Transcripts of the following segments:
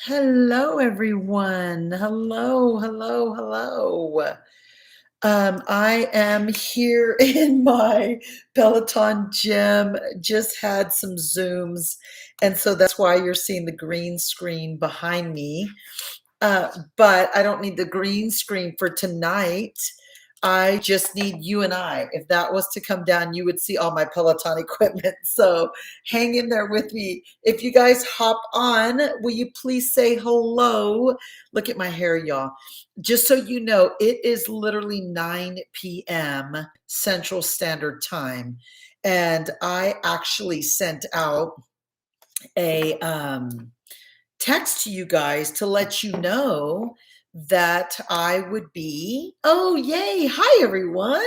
Hello, everyone. Hello, hello, hello. I am here in my Peloton gym. Just had some Zooms, and so that's why you're seeing the green screen behind me. But I don't need the green screen for tonight. I just need you and I. If that was to come down, you would see all my Peloton equipment. So hang in there with me. If you guys hop on, will you please say hello? Look at my hair, y'all. Just so you know, it is literally 9 p.m. Central Standard Time. And I actually sent out a text to you guys to let you know that I would be, oh, yay. Hi, everyone.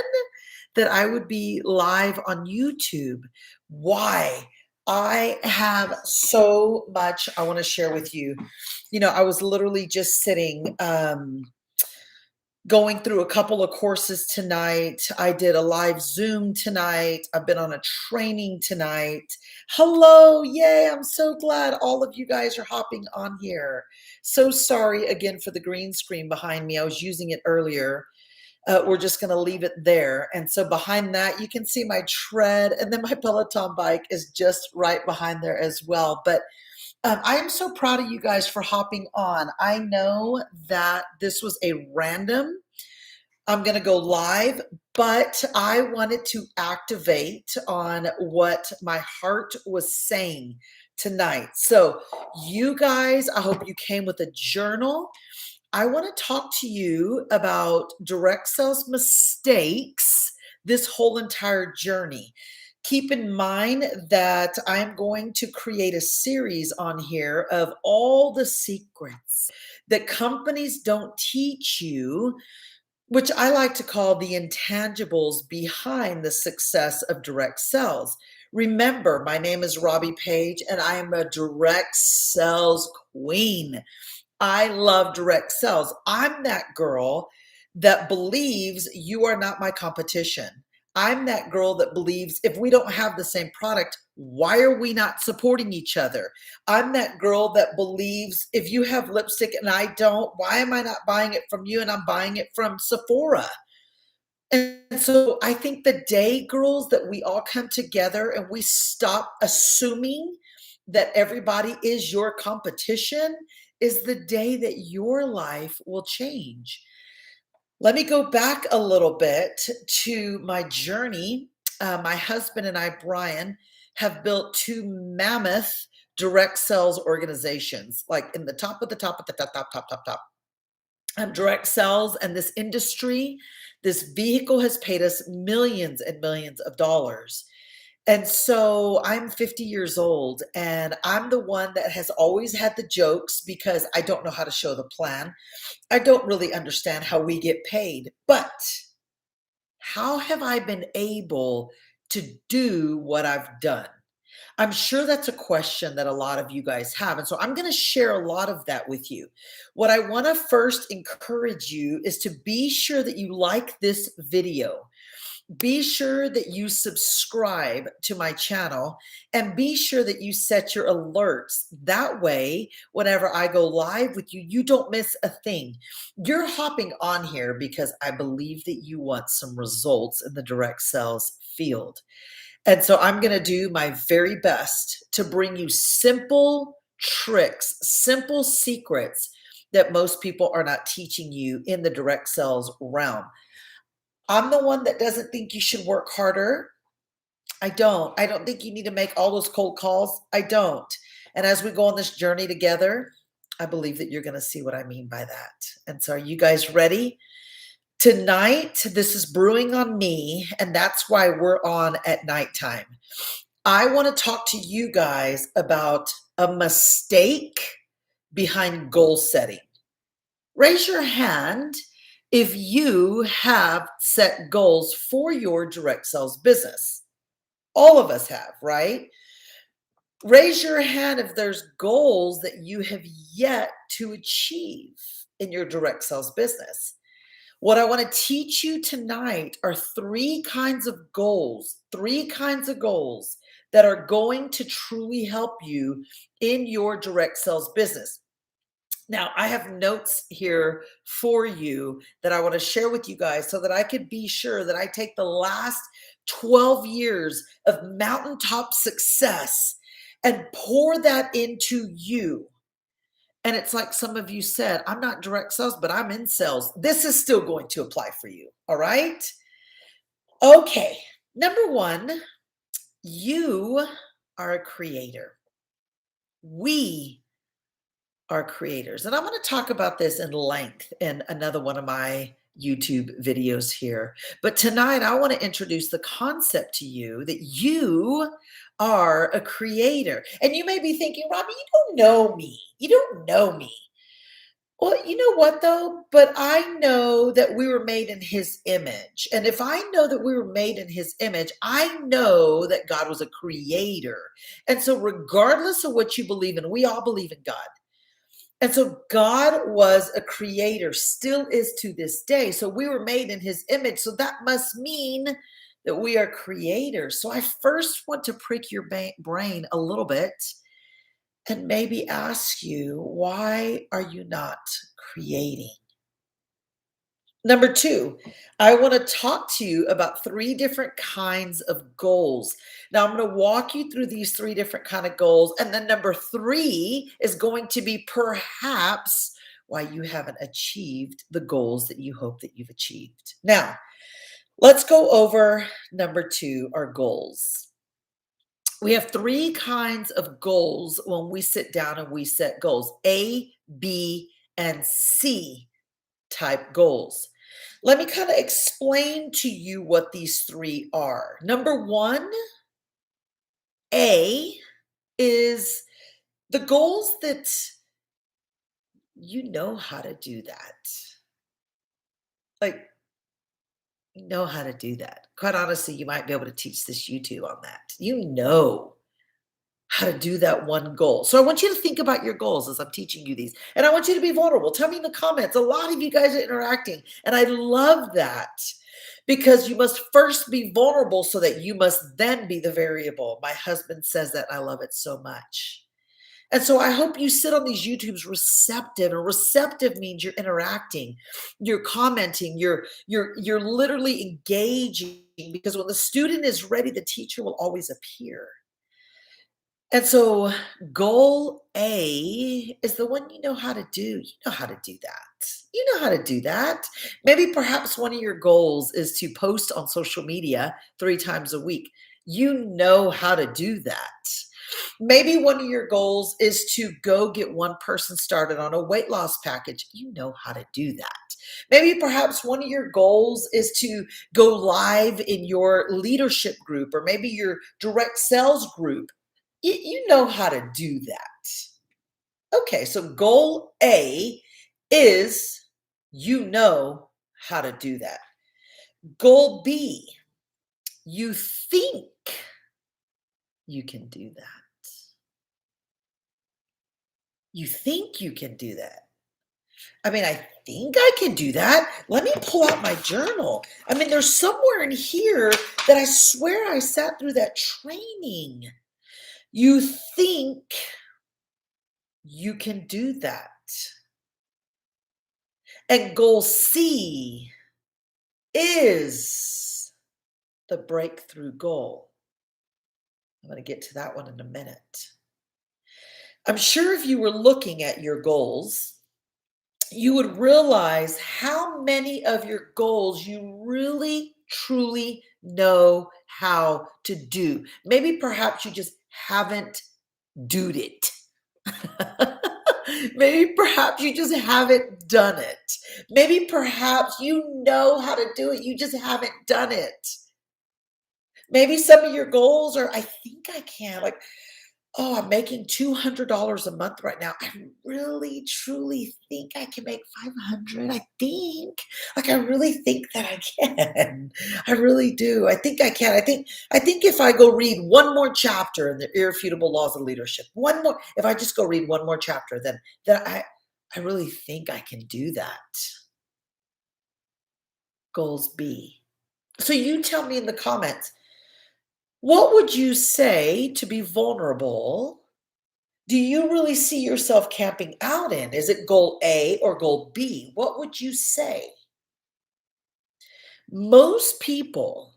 That I would be live on YouTube. Why? I have so much I want to share with you. I was literally just sitting, going through a couple of courses tonight. I did a live Zoom tonight. I've been on a training tonight. Hello, yay, I'm so glad all of you guys are hopping on here. So sorry again for the green screen behind me. I was using it earlier. We're just going to leave it there. And so behind that, you can see my tread, and then my Peloton bike is just right behind there as well. But I am so proud of you guys for hopping on. I know that this was a random. I'm going to go live, but I wanted to activate on what my heart was saying tonight. So, you guys, I hope you came with a journal. I want to talk to you about direct sales mistakes this whole entire journey. Keep in mind that I'm going to create a series on here of all the secrets that companies don't teach you, which I like to call the intangibles behind the success of direct sales. Remember, my name is Robbie Page, and I am a direct sales queen. I love direct sales. I'm that girl that believes you are not my competition. I'm that girl that believes if we don't have the same product, why are we not supporting each other? I'm that girl that believes if you have lipstick and I don't, why am I not buying it from you and I'm buying it from Sephora? And so I think the day, girls, that we all come together and we stop assuming that everybody is your competition is the day that your life will change. Let me go back a little bit to my journey. My husband and I, Brian, have built two mammoth direct sales organizations, like in the top of the top of the top. Direct sales and this industry, this vehicle has paid us millions and millions of dollars. And so I'm 50 years old and I'm the one that has always had the jokes because I don't know how to show the plan. I don't really understand how we get paid, but how have I been able to do what I've done? I'm sure that's a question that a lot of you guys have. And so I'm going to share a lot of that with you. What I want to first encourage you is to be sure that you like this video. Be sure that you subscribe to my channel and be sure that you set your alerts. That way, whenever I go live with you, you don't miss a thing. You're hopping on here because I believe that you want some results in the direct sales field. And so I'm going to do my very best to bring you simple tricks, simple secrets that most people are not teaching you in the direct sales realm. I'm the one that doesn't think you should work harder. I don't. I don't think you need to make all those cold calls. I don't. And as we go on this journey together, I believe that you're going to see what I mean by that. And so, are you guys ready? Tonight, this is brewing on me, and that's why we're on at nighttime. I want to talk to you guys about a mistake behind goal setting. Raise your hand if you have set goals for your direct sales business. All of us have, right? Raise your hand if there's goals that you have yet to achieve in your direct sales business. What I want to teach you tonight are three kinds of goals that are going to truly help you in your direct sales business. Now, I have notes here for you that I want to share with you guys so that I could be sure that I take the last 12 years of mountaintop success and pour that into you. And it's like some of you said, I'm not direct sales, but I'm in sales. This is still going to apply for you. All right. Okay. Number one, you are a creator. We are creators. And I'm going to talk about this in length in another one of my YouTube videos here. But tonight, I want to introduce the concept to you that you are a creator. And you may be thinking, Robbie, you don't know me. You don't know me. Well, you know what though? But I know that we were made in his image. And if I know that we were made in his image, I know that God was a creator. And so, regardless of what you believe in, we all believe in God. And so God was a creator, still is to this day. So we were made in his image. So that must mean that we are creators. So I first want to prick your brain a little bit and maybe ask you, why are you not creating? Number two, I want to talk to you about three different kinds of goals. Now, I'm going to walk you through these three different kind of goals. And then number three is going to be perhaps why you haven't achieved the goals that you hope that you've achieved. Now, let's go over number two, our goals. We have three kinds of goals when we sit down and we set goals: A, B, and C type goals. Let me kind of explain to you what these three are. Number one, A, is the goals that you know how to do that. Like, you know how to do that. Quite honestly, you might be able to teach this YouTube on that. You know how to do that one goal. So I want you to think about your goals as I'm teaching you these. And I want you to be vulnerable. Tell me in the comments. A lot of you guys are interacting. And I love that because you must first be vulnerable so that you must then be the variable. My husband says that. I love it so much. And so I hope you sit on these YouTubes receptive. And receptive means you're interacting, you're commenting, you're literally engaging, because when the student is ready, the teacher will always appear. And so goal A is the one you know how to do. You know how to do that. You know how to do that. Maybe perhaps one of your goals is to post on social media 3 times a week. You know how to do that. Maybe one of your goals is to go get one person started on a weight loss package. You know how to do that. Maybe perhaps one of your goals is to go live in your leadership group or maybe your direct sales group. You know how to do that. Okay, so goal A is you know how to do that. Goal B, you think you can do that. You think you can do that. I mean, I think I can do that. Let me pull out my journal. I mean, there's somewhere in here that I swear I sat through that training. You think you can do that. And goal C is the breakthrough goal. I'm going to get to that one in a minute. I'm sure if you were looking at your goals, you would realize how many of your goals you really, truly know how to do. Maybe perhaps you just haven't doed it. Maybe perhaps you just haven't done it. Maybe perhaps you know how to do it, you just haven't done it. Maybe some of your goals are, I think I can. Like, oh, I'm making $200 a month right now. I really, truly think I can make 500. I think, like, I really think that I can. I really do. I think I can. I think if I go read one more chapter in the Irrefutable Laws of Leadership, one more, if I just go read one more chapter, then I really think I can do that. Goals B. So you tell me in the comments, what would you say to be vulnerable do you really see yourself camping out in? Is it goal A or goal B? What would you say? Most people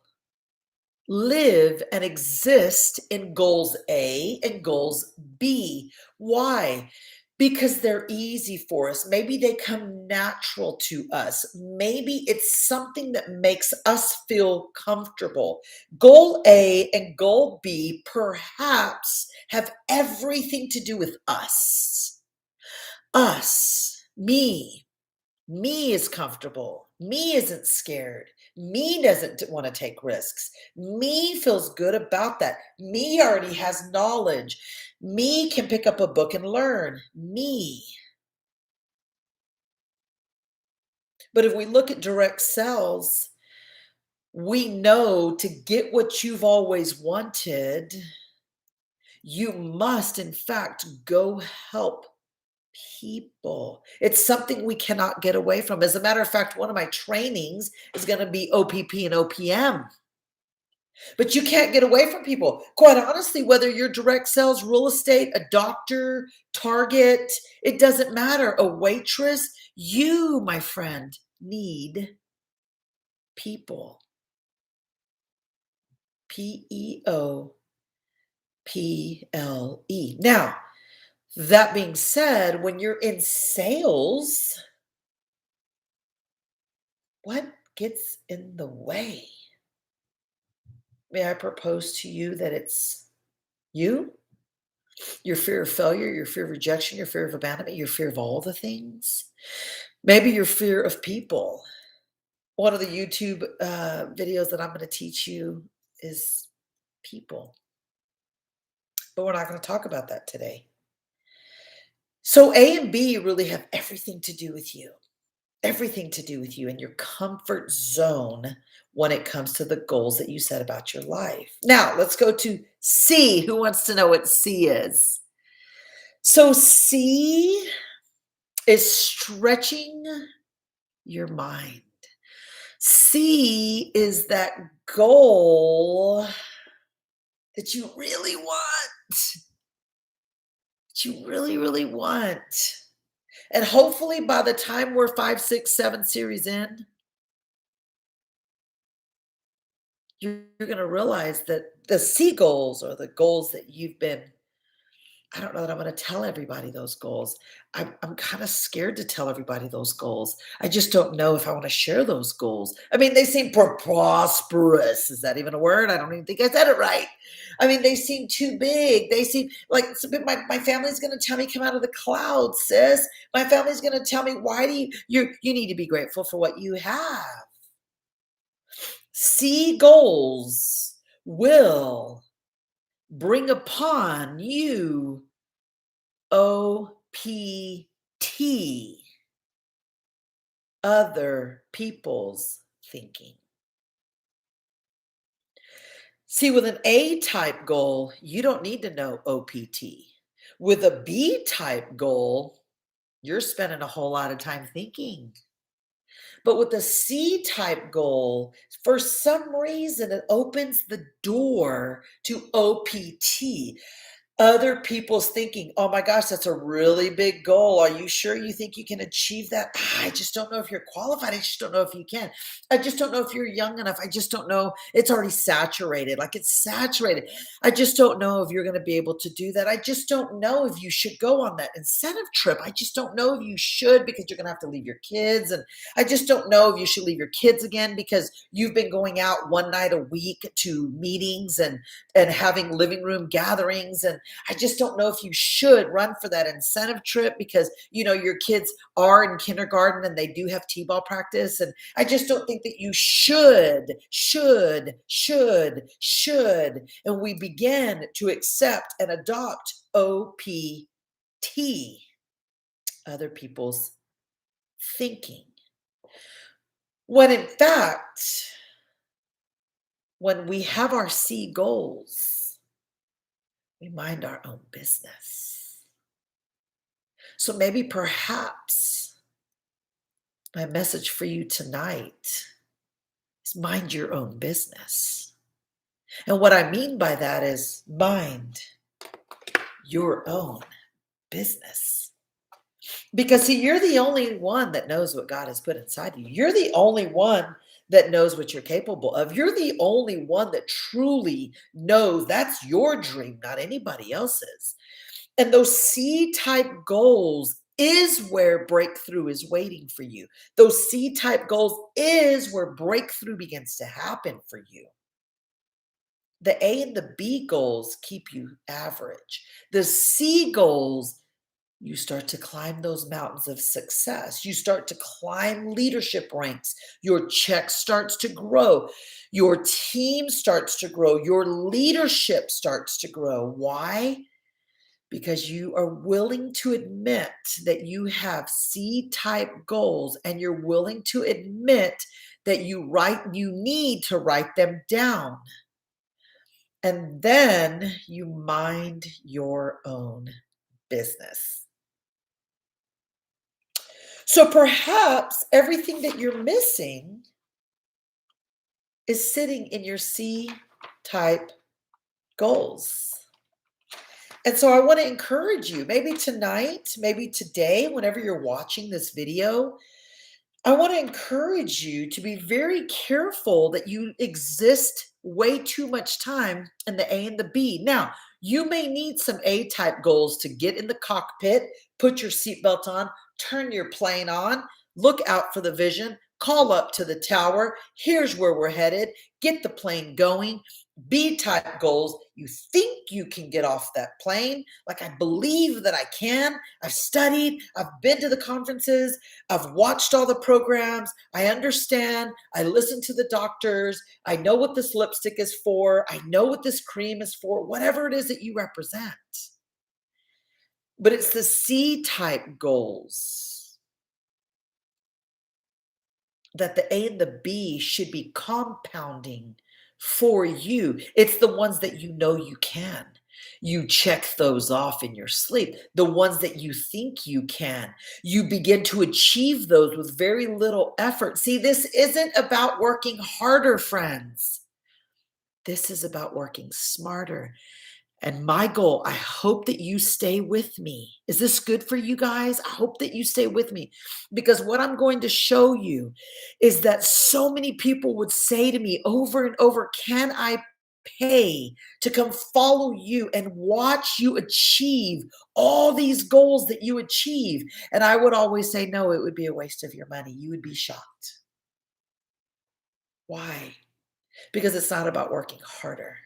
live and exist in goals A and goals B. Why? Because they're easy for us. Maybe they come natural to us. Maybe it's something that makes us feel comfortable. Goal A and goal B perhaps have everything to do with us. Us, me, me is comfortable. Me isn't scared. Me doesn't want to take risks. Me feels good about that. Me already has knowledge. Me can pick up a book and learn. Me. But if we look at direct sales, we know to get what you've always wanted, you must, in fact, go help people. It's something we cannot get away from. As a matter of fact, one of my trainings is going to be OPP and OPM. But you can't get away from people. Quite honestly, whether you're direct sales, real estate, a doctor, Target, it doesn't matter. A waitress, you, my friend, need people. People. Now, that being said, when you're in sales, what gets in the way? May I propose to you that it's you, your fear of failure, your fear of rejection, your fear of abandonment, your fear of all the things? Maybe your fear of people. One of the YouTube videos that I'm going to teach you is people, but we're not going to talk about that today. So, A and B really have everything to do with you. Everything to do with you and your comfort zone when it comes to the goals that you set about your life. Now, let's go to C. Who wants to know what C is? So, C is stretching your mind. C is that goal that you really want, that you really, really want. And hopefully by the time we're 5, 6, 7 series in, you're going to realize that the C goals are the goals that you've been. I don't know that I'm going to tell everybody those goals. I'm kind of scared to tell everybody those goals. I just don't know if I want to share those goals. I mean, they seem prosperous. Is that even a word? I don't even think I said it right. I mean, they seem too big. They seem like my family's going to tell me, come out of the clouds, sis. My family's going to tell me, why do you need to be grateful for what you have. See goals will bring upon you OPT, other people's thinking. See, with an A type goal, you don't need to know OPT. With a B type goal, you're spending a whole lot of time thinking. But with the C type goal, for some reason, it opens the door to OPT. Other people's thinking, oh my gosh, that's a really big goal. Are you sure you think you can achieve that? I just don't know if you're qualified. I just don't know if you can. I just don't know if you're young enough. I just don't know. It's already saturated. Like it's saturated. I just don't know if you're going to be able to do that. I just don't know if you should go on that incentive trip. I just don't know if you should because you're going to have to leave your kids. And I just don't know if you should leave your kids again because you've been going out one night a week to meetings and having living room gatherings. And I just don't know if you should run for that incentive trip because, your kids are in kindergarten and they do have t-ball practice. And I just don't think that you should. And we begin to accept and adopt OPT, other people's thinking. When in fact, when we have our C goals, we mind our own business. So maybe perhaps my message for you tonight is mind your own business. And what I mean by that is mind your own business. Because see, you're the only one that knows what God has put inside you. You're the only one that knows what you're capable of. You're the only one that truly knows that's your dream, not anybody else's. And those C type goals is where breakthrough is waiting for you. Those C type goals is where breakthrough begins to happen for you. The A and the B goals keep you average. The C goals, you start to climb those mountains of success. You start to climb leadership ranks. Your check starts to grow. Your team starts to grow. Your leadership starts to grow. Why? Because you are willing to admit that you have C type goals and you're willing to admit that you need to write them down. And then you mind your own business. So perhaps everything that you're missing is sitting in your C type goals. And so I want to encourage you, maybe tonight, maybe today, whenever you're watching this video, I want to encourage you to be very careful that you exist way too much time in the A and the B. Now, you may need some A type goals to get in the cockpit, put your seatbelt on, turn your plane on, look out for the vision, call up to the tower. Here's where we're headed. Get the plane going. B type goals, you think you can get off that plane. Like, I believe that I can. I've studied, I've been to the conferences, I've watched all the programs. I understand. I listen to the doctors. I know what this lipstick is for. I know what this cream is for, whatever it is that you represent. But it's the C type goals that the A and the B should be compounding for you. It's the ones that you know you can. You check those off in your sleep. The ones that you think you can, you begin to achieve those with very little effort. See, this isn't about working harder, friends. This is about working smarter. And my goal, I hope that you stay with me. Is this good for you guys? I hope that you stay with me, because what I'm going to show you is that so many people would say to me over and over, can I pay to come follow you and watch you achieve all these goals that you achieve? And I would always say, no, it would be a waste of your money. You would be shocked. Why? Because it's not about working harder.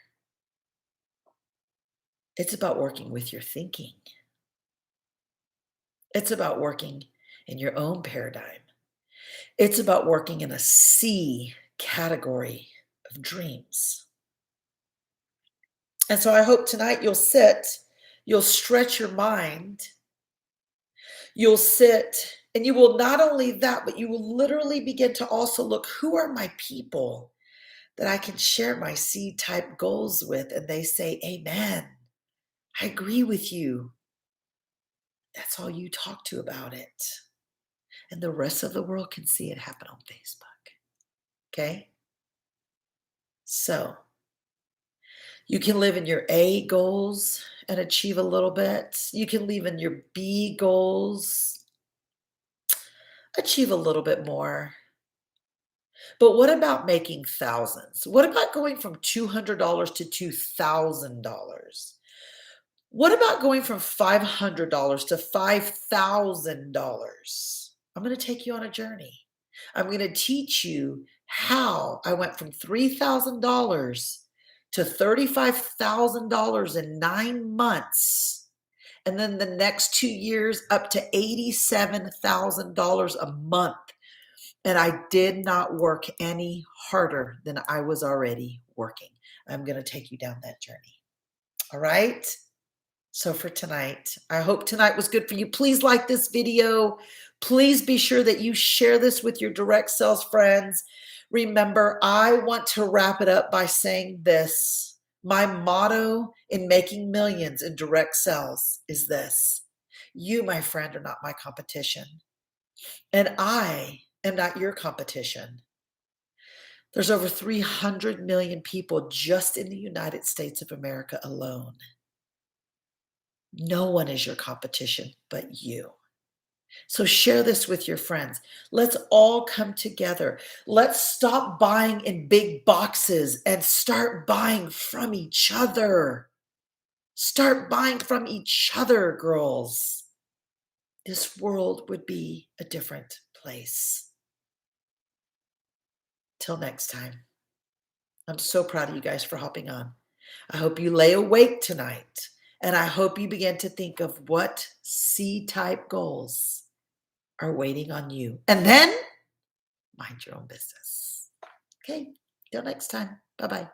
It's about working with your thinking. It's about working in your own paradigm. It's about working in a C category of dreams. And so I hope tonight you'll sit, you'll stretch your mind, you'll sit, and you will not only that, but you will literally begin to also look, who are my people that I can share my C type goals with? And they say, amen. I agree with you. That's all you talk to about it. And the rest of the world can see it happen on Facebook. Okay? So you can live in your A goals and achieve a little bit. You can live in your B goals, achieve a little bit more. But what about making thousands? What about going from $200 to $2,000? What about going from $500 to $5,000? I'm going to take you on a journey. I'm going to teach you how I went from $3,000 to $35,000 in 9 months. And then the next 2 years up to $87,000 a month. And I did not work any harder than I was already working. I'm going to take you down that journey. All right? So for tonight, I hope tonight was good for you. Please like this video. Please be sure that you share this with your direct sales friends. Remember, I want to wrap it up by saying this. My motto in making millions in direct sales is this: you, my friend, are not my competition, and I am not your competition. There's over 300 million people just in the United States of America alone. No one is your competition but you. So share this with your friends. Let's all come together. Let's stop buying in big boxes and start buying from each other. Start buying from each other, girls. This world would be a different place. Till next time. I'm so proud of you guys for hopping on. I hope you lay awake tonight, and I hope you begin to think of what C-type goals are waiting on you. And then mind your own business. Okay, till next time. Bye-bye.